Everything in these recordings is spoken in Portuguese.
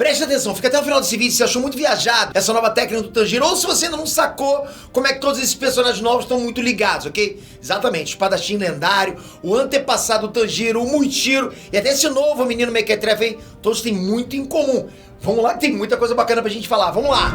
Preste atenção, fica até o final desse vídeo se você achou muito viajado essa nova técnica do Tanjiro, ou se você ainda não sacou como é que todos esses personagens novos estão muito ligados, ok? Exatamente, o espadachim lendário, o antepassado do Tanjiro, o Muichiro e até esse novo menino Mequetrefe aí, todos têm muito em comum. Vamos lá que tem muita coisa bacana pra gente falar, vamos lá!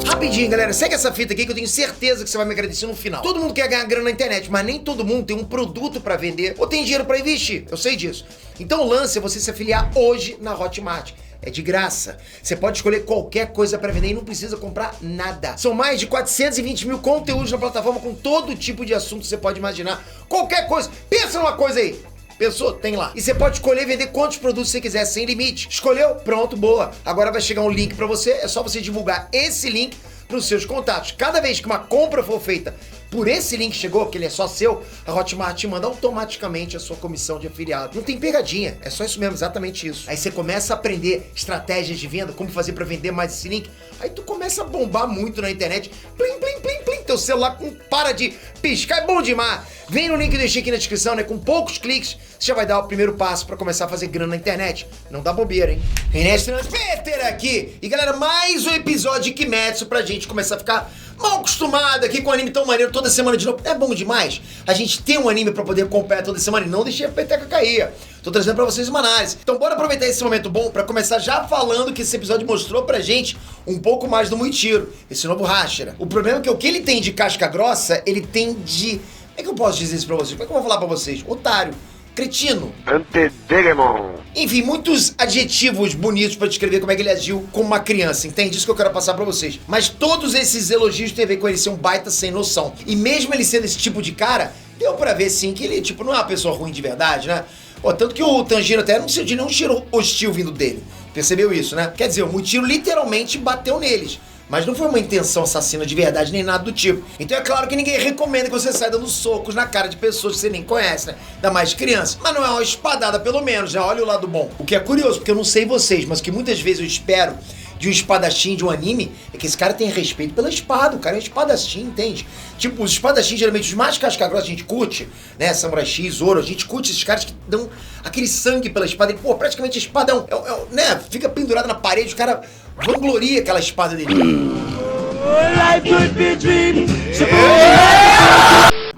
Rapidinho, galera, segue essa fita aqui que eu tenho certeza que você vai me agradecer no final. Todo mundo quer ganhar grana na internet, mas nem todo mundo tem um produto pra vender ou tem dinheiro pra investir, eu sei disso. Então o lance é você se afiliar hoje na Hotmart. É de graça. Você pode escolher qualquer coisa pra vender e não precisa comprar nada. São mais de 420 mil conteúdos na plataforma com todo tipo de assunto que você pode imaginar. Qualquer coisa. Pensa numa coisa aí. Pensou? Tem lá. E você pode escolher vender quantos produtos você quiser, sem limite. Escolheu? Pronto, boa. Agora vai chegar um link pra você, é só você divulgar esse link pros seus contatos. Cada vez que uma compra for feita por esse link chegou, que ele é só seu, a Hotmart te manda automaticamente a sua comissão de afiliado. Não tem pegadinha, é só isso mesmo, exatamente isso. Aí você começa a aprender estratégias de venda, como fazer pra vender mais esse link. Aí tu começa a bombar muito na internet. Plim, plim, plim, plim, teu celular para de piscar, é bom demais. Vem no link que eu deixei aqui na descrição, né? Com poucos cliques, você já vai dar o primeiro passo pra começar a fazer grana na internet. Não dá bobeira, hein? Inês Transpeter aqui. E galera, mais um episódio de Kimetsu pra gente começar a ficar mal acostumado aqui com um anime tão maneiro toda semana de novo. É bom demais a gente ter um anime pra poder acompanhar toda semana e não deixar a peteca cair. Tô trazendo pra vocês uma análise. Então bora aproveitar esse momento bom pra começar já falando que esse episódio mostrou pra gente um pouco mais do Muichiro, esse novo Hashira. O problema é que o que ele tem de casca grossa, ele tem de... Como é que eu posso dizer isso pra vocês? Como é que eu vou falar pra vocês? Otário. Cretino. Antedegemon. Enfim, muitos adjetivos bonitos pra descrever como é que ele agiu como uma criança, entende? Isso que eu quero passar pra vocês. Mas todos esses elogios têm a ver com ele ser um baita sem noção. E mesmo ele sendo esse tipo de cara, deu pra ver sim que ele, tipo, não é uma pessoa ruim de verdade, né? Pô, tanto que o Tanjiro até não sentiu nenhum cheiro hostil vindo dele. Percebeu isso, né? Quer dizer, o Muichiro literalmente bateu neles. Mas não foi uma intenção assassina de verdade, nem nada do tipo. Então é claro que ninguém recomenda que você saia dando socos na cara de pessoas que você nem conhece, né? Ainda mais de criança. Mas não é uma espadada, pelo menos, né? Olha o lado bom. O que é curioso, porque eu não sei vocês, mas que muitas vezes eu espero de um espadachim de um anime, é que esse cara tem respeito pela espada. O cara é um espadachim, entende? Tipo, os espadachins, geralmente, os mais casca-grossa a gente curte, né? Samurai X, Zoro, a gente curte esses caras que dão aquele sangue pela espada. E, pô, praticamente a espada né? Fica pendurada na parede, o cara vangloria aquela espada dele.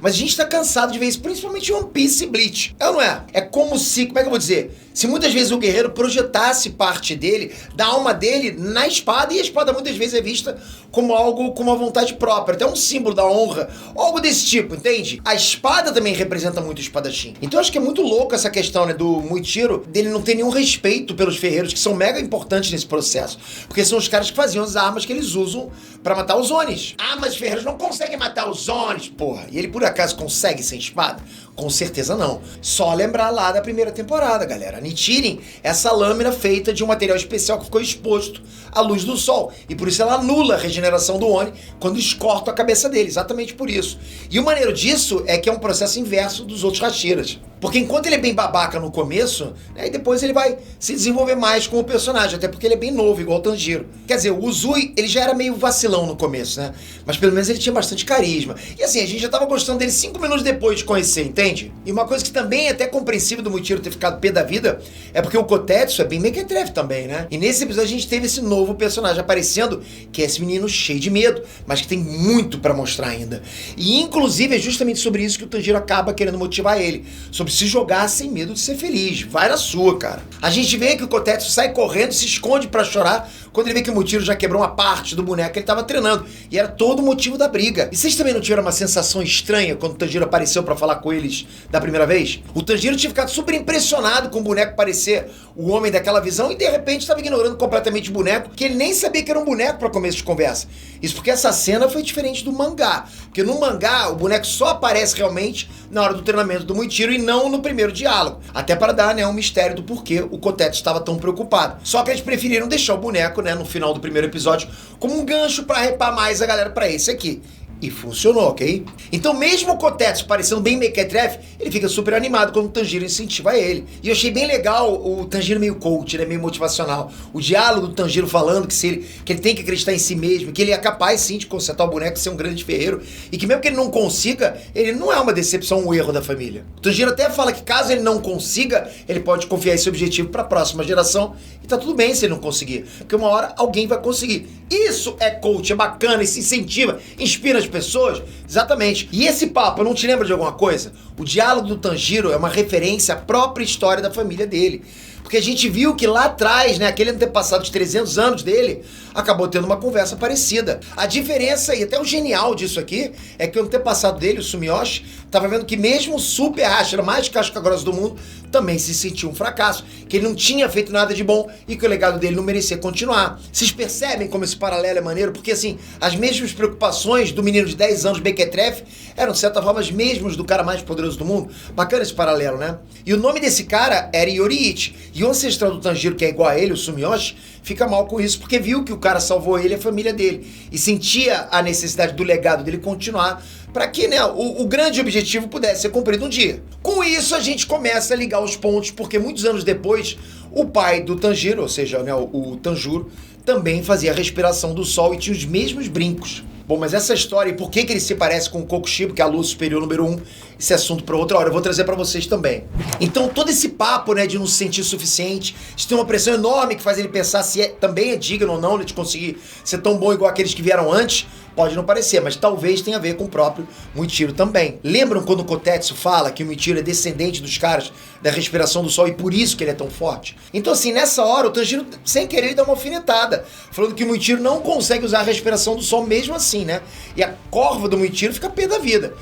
Mas a gente tá cansado de ver isso, principalmente em One Piece e Bleach. É ou não é? É como se, como é que eu vou dizer? Se muitas vezes o guerreiro projetasse parte dele, da alma dele, na espada, e a espada muitas vezes é vista como algo com uma vontade própria, até um símbolo da honra, algo desse tipo, entende? A espada também representa muito o espadachim. Então eu acho que é muito louco essa questão, né, do Muichiro, dele não ter nenhum respeito pelos ferreiros, que são mega importantes nesse processo. Porque são os caras que faziam as armas que eles usam pra matar os Onis. Ah, mas os ferreiros não conseguem matar os Onis, porra. E ele por acaso consegue sem espada? Com certeza não. Só lembrar lá da primeira temporada, galera. Nichiren, essa lâmina feita de um material especial que ficou exposto à luz do sol. E por isso ela anula a regeneração do Oni quando escorta a cabeça dele. Exatamente por isso. E o maneiro disso é que é um processo inverso dos outros Hashiras. Porque enquanto ele é bem babaca no começo, né, e depois ele vai se desenvolver mais como personagem, até porque ele é bem novo, igual o Tanjiro. Quer dizer, o Uzui, ele já era meio vacilão no começo, né? Mas pelo menos ele tinha bastante carisma. E assim, a gente já tava gostando dele 5 minutos depois de conhecer, entende? E uma coisa que também é até compreensível do Muichiro ter ficado pé da vida, é porque o Kotetsu é bem mequetrefe também, né? E nesse episódio a gente teve esse novo personagem aparecendo, que é esse menino cheio de medo, mas que tem muito pra mostrar ainda. E inclusive é justamente sobre isso que o Tanjiro acaba querendo motivar ele, sobre se jogar sem medo de ser feliz. Vai na sua, cara. A gente vê que o Kotetsu sai correndo, se esconde pra chorar, quando ele vê que o Muichiro já quebrou uma parte do boneco que ele tava treinando. E era todo o motivo da briga. E vocês também não tiveram uma sensação estranha quando o Tanjiro apareceu pra falar com eles da primeira vez? O Tanjiro tinha ficado super impressionado com o boneco parecer o homem daquela visão e de repente estava ignorando completamente o boneco, que ele nem sabia que era um boneco pra começo de conversa. Isso porque essa cena foi diferente do mangá. Porque no mangá, o boneco só aparece realmente na hora do treinamento do Muichiro e não no primeiro diálogo. Até para dar, né, um mistério do porquê o Kotetsu estava tão preocupado. Só que eles preferiram deixar o boneco, né, no final do primeiro episódio, como um gancho para hypar mais a galera para esse aqui. E funcionou, ok? Então mesmo o Kotetsu parecendo bem mequetrefe, ele fica super animado quando o Tanjiro incentiva ele. E eu achei bem legal o Tanjiro meio coach, né? Meio motivacional. O diálogo do Tanjiro falando que ele tem que acreditar em si mesmo, que ele é capaz sim de consertar o boneco e ser um grande ferreiro. E que mesmo que ele não consiga, ele não é uma decepção, um erro da família. O Tanjiro até fala que caso ele não consiga, ele pode confiar esse objetivo para a próxima geração. E tá tudo bem se ele não conseguir. Porque uma hora alguém vai conseguir. Isso é coach, é bacana, isso incentiva, inspira as pessoas. Exatamente. E esse papo, não te lembra de alguma coisa? O diálogo do Tanjiro é uma referência à própria história da família dele. Porque a gente viu que lá atrás, né, aquele antepassado de 300 anos dele, acabou tendo uma conversa parecida. A diferença, e até o genial disso aqui, é que o antepassado dele, o Sumiyoshi, estava vendo que mesmo o Super Hashira, mais casca grossa do mundo, também se sentiu um fracasso, que ele não tinha feito nada de bom e que o legado dele não merecia continuar. Vocês percebem como esse paralelo é maneiro? Porque assim, as mesmas preocupações do menino de 10 anos, Mequetrefe, eram de certa forma as mesmas do cara mais poderoso do mundo. Bacana esse paralelo, né? E o nome desse cara era Yoriichi. E o ancestral do Tanjiro, que é igual a ele, o Sumiyoshi, fica mal com isso, porque viu que o cara salvou ele e a família dele. E sentia a necessidade do legado dele continuar para que, né, o grande objetivo pudesse ser cumprido um dia. Com isso, a gente começa a ligar os pontos, porque muitos anos depois, o pai do Tanjiro, ou seja, né, o Tanjiro, também fazia a respiração do sol e tinha os mesmos brincos. Bom, mas essa história e por que ele se parece com o Kokushibo, que é a luz superior número 1, esse assunto para outra hora, eu vou trazer para vocês também. Então, todo esse papo, né, de não se sentir suficiente, de ter uma pressão enorme que faz ele pensar se também é digno ou não, né, de conseguir ser tão bom igual aqueles que vieram antes, pode não parecer, mas talvez tenha a ver com o próprio Muichiro também. Lembram quando o Kotetsu fala que o Muichiro é descendente dos caras da respiração do sol e por isso que ele é tão forte? Então assim, nessa hora o Tanjiro, sem querer, ele dá uma alfinetada, falando que o Muichiro não consegue usar a respiração do sol mesmo assim, né? E a corva do Muichiro fica pé da vida.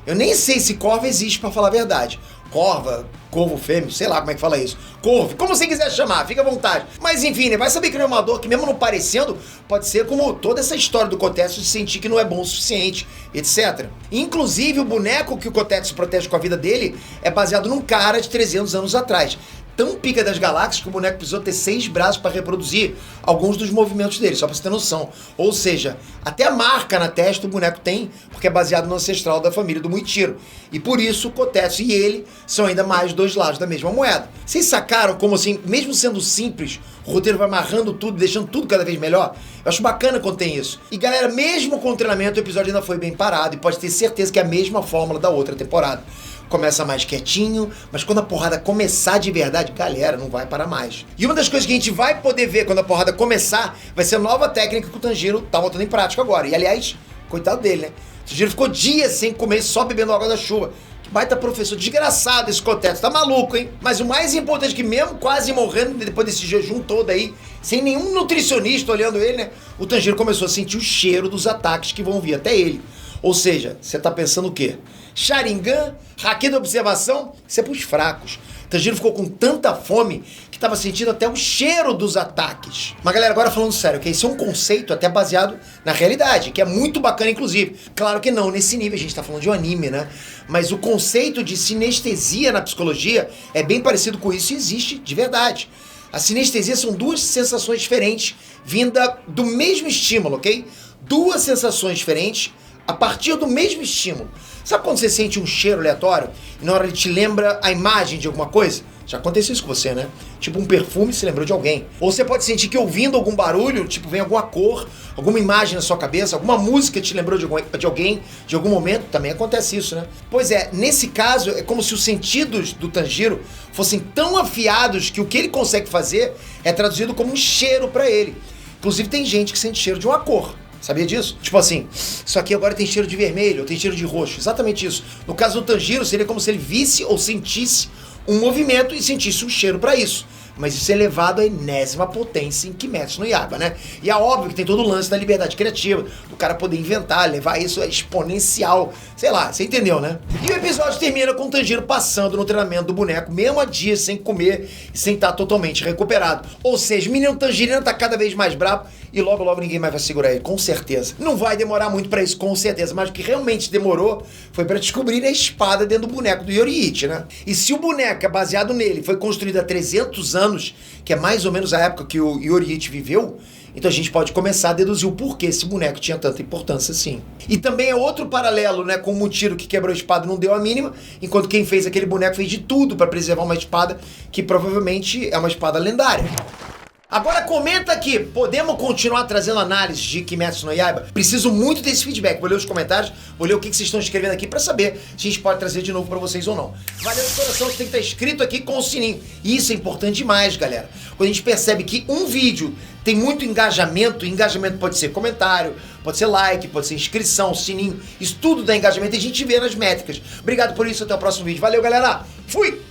Eu nem sei se corva existe, pra falar a verdade. Corva, corvo fêmeo, sei lá como é que fala isso. Corvo, como você quiser chamar, fica à vontade. Mas enfim, né, vai saber que não é uma dor que mesmo não parecendo, pode ser como toda essa história do Kotetsu de sentir que não é bom o suficiente, etc. Inclusive o boneco que o Kotetsu protege com a vida dele é baseado num cara de 300 anos atrás. Tão pica das galáxias que o boneco precisou ter 6 braços para reproduzir alguns dos movimentos dele, só para você ter noção. Ou seja, até a marca na testa o boneco tem, porque é baseado no ancestral da família do Muichiro. E por isso o Kotetsu e ele são ainda mais dois lados da mesma moeda. Vocês sacaram como assim, mesmo sendo simples, o roteiro vai amarrando tudo, deixando tudo cada vez melhor? Eu acho bacana quando tem isso. E galera, mesmo com o treinamento, o episódio ainda foi bem parado e pode ter certeza que é a mesma fórmula da outra temporada. Começa mais quietinho, mas quando a porrada começar de verdade, galera, não vai parar mais. E uma das coisas que a gente vai poder ver quando a porrada começar vai ser a nova técnica que o Tanjiro tá botando em prática agora. E aliás, coitado dele, né? O Tanjiro ficou dias sem comer, só bebendo água da chuva. Que baita professor, desgraçado esse Kotetsu, tá maluco, hein? Mas o mais importante é que mesmo quase morrendo depois desse jejum todo aí, sem nenhum nutricionista olhando ele, né? O Tanjiro começou a sentir o cheiro dos ataques que vão vir até ele. Ou seja, você tá pensando o quê? Sharingan, haki da observação, isso é pros fracos. Tanjiro ficou com tanta fome que estava sentindo até o cheiro dos ataques. Mas galera, agora falando sério, que esse é um conceito até baseado na realidade, que é muito bacana inclusive. Claro que não nesse nível, a gente tá falando de um anime, né? Mas o conceito de sinestesia na psicologia é bem parecido com isso e existe de verdade. A sinestesia são duas sensações diferentes vinda do mesmo estímulo, ok? Duas sensações diferentes a partir do mesmo estímulo. Sabe quando você sente um cheiro aleatório e na hora ele te lembra a imagem de alguma coisa? Já aconteceu isso com você, né? Tipo um perfume se lembrou de alguém. Ou você pode sentir que ouvindo algum barulho, tipo vem alguma cor, alguma imagem na sua cabeça, alguma música te lembrou de alguém, de algum momento. Também acontece isso, né? Pois é, nesse caso é como se os sentidos do Tanjiro fossem tão afiados que o que ele consegue fazer é traduzido como um cheiro pra ele. Inclusive tem gente que sente cheiro de uma cor. Sabia disso? Tipo assim, isso aqui agora tem cheiro de vermelho, ou tem cheiro de roxo. Exatamente isso. No caso do Tanjiro, seria como se ele visse ou sentisse um movimento e sentisse um cheiro pra isso. Mas isso é elevado à enésima potência em Kimetsu no Yaiba, né? E é óbvio que tem todo o lance da liberdade criativa, do cara poder inventar, levar isso a exponencial. Sei lá, você entendeu, né? E o episódio termina com o Tanjiro passando no treinamento do boneco, mesmo a dias sem comer e sem estar totalmente recuperado. Ou seja, o menino Tanjiro tá cada vez mais bravo e logo logo ninguém mais vai segurar ele, com certeza. Não vai demorar muito pra isso, com certeza, mas o que realmente demorou foi pra descobrir a espada dentro do boneco do Yoriichi, né? E se o boneco é baseado nele, foi construído há 300 anos, que é mais ou menos a época que o Yoriichi viveu, Então a gente pode começar a deduzir o porquê esse boneco tinha tanta importância assim. E também é outro paralelo, né, com o Mutiro que quebrou a espada e não deu a mínima, enquanto quem fez aquele boneco fez de tudo para preservar uma espada que provavelmente é uma espada lendária. Agora comenta aqui, podemos continuar trazendo análise de Kimetsu no Yaiba? Preciso muito desse feedback, vou ler os comentários, vou ler o que vocês estão escrevendo aqui pra saber se a gente pode trazer de novo pra vocês ou não. Valeu de coração, você tem que estar inscrito aqui com o sininho. E isso é importante demais, galera. Quando a gente percebe que um vídeo tem muito engajamento, engajamento pode ser comentário, pode ser like, pode ser inscrição, sininho, isso tudo dá engajamento e a gente vê nas métricas. Obrigado por isso, até o próximo vídeo. Valeu, galera! Fui!